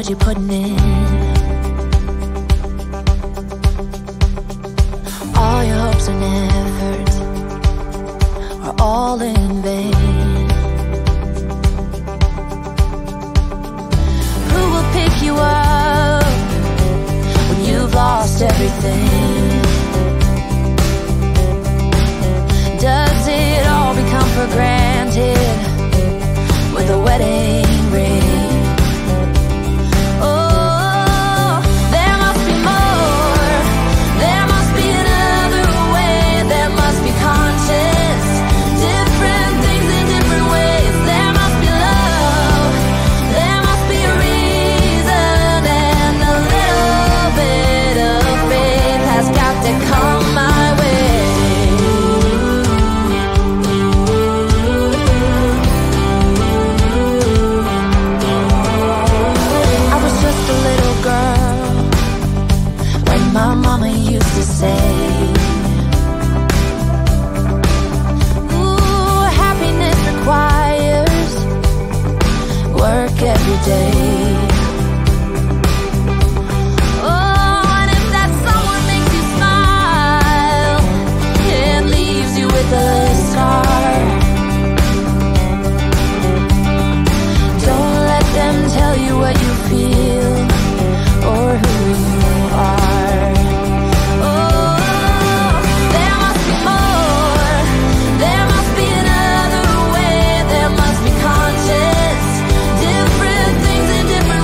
hours you're putting in. All your hopes and efforts are all in vain. Who will pick you up when you've lost everything? Does it all become for granted with a wedding ring? Oh, there must be more. There must be another way. There must be conscience. Different things in different ways. There must be love. There must be a reason. And a little bit of faith has got to come my way. My mama used to say, ooh, happiness requires work every day. Oh, and if that someone makes you smile and leaves you with a scar, don't let them tell you what you feel or who you are. Different things in different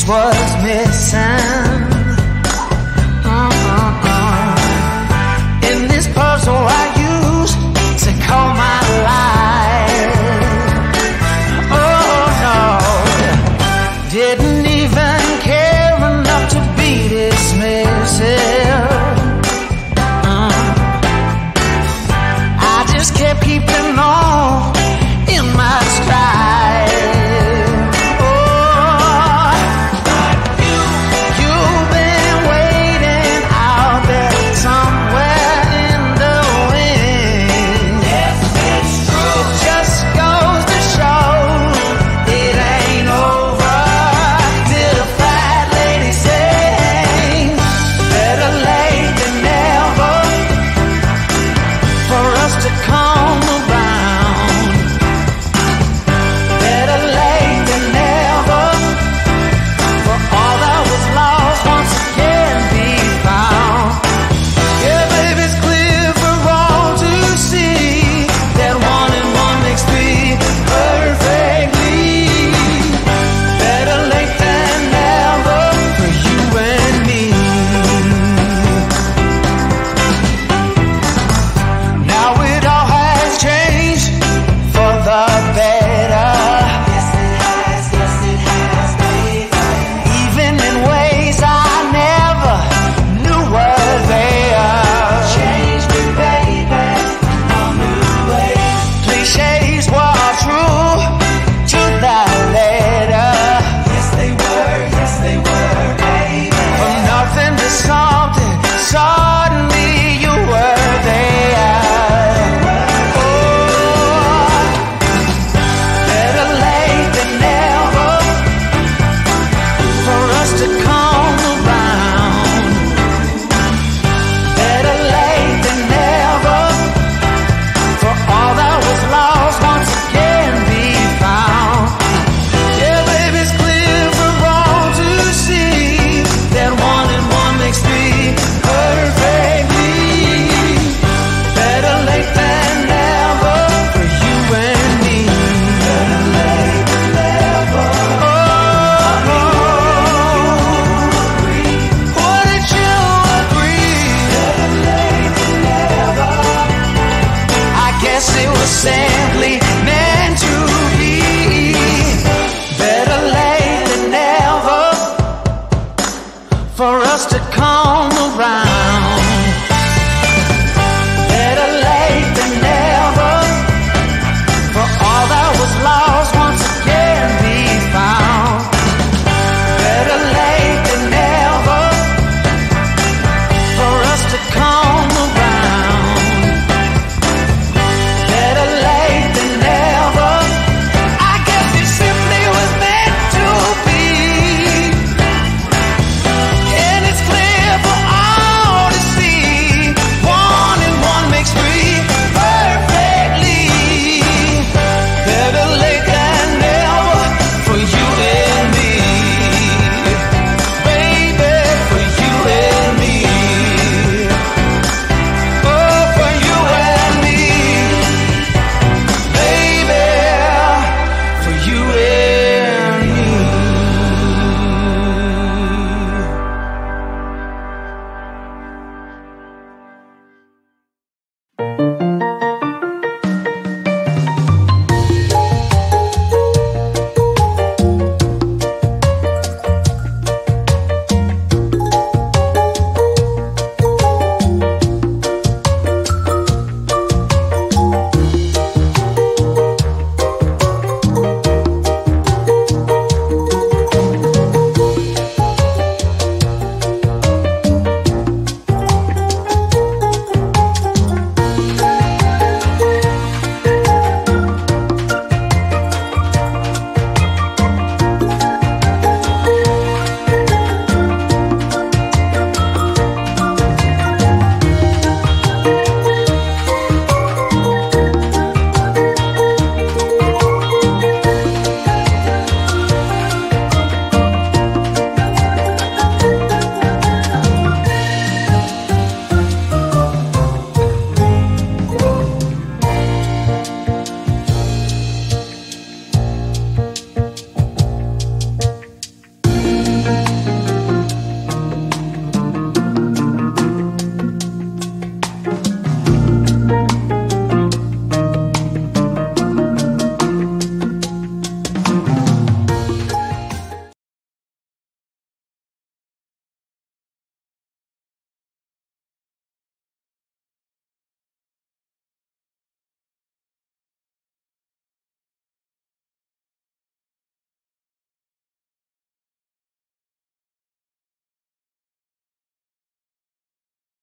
was missing. In this puzzle I used to call my life. Oh no, didn't even care enough to be dismissive. I just kept keeping on in my stride. You've been waiting out there somewhere in the wind. Yes, it's true. It just goes to show it ain't over till the fat lady sings. Better late than never for us to come around. Better late than never for all that was lost once again be found. Yeah, baby, it's clear for all to see that 1 and 1 makes 3 perfectly. Better late than never for you and me. Now it all has changed for the better. Yes, it has, baby. Even in ways I never knew were there. Changed me, baby, all new ways. Clichés were true to the letter. Yes, they were, baby. From nothing to something, suddenly you were there. Oh, better late than never for us to come around. Better late than never for all that was lost once again be found. Yeah, baby, it's clear for all to see that 1 and 1 makes 3 perfectly. Better late than never for you and me. Better late than never. Oh, wouldn't you agree? Better late than never. I guess it was simply meant to be. Better late than never for us to come around.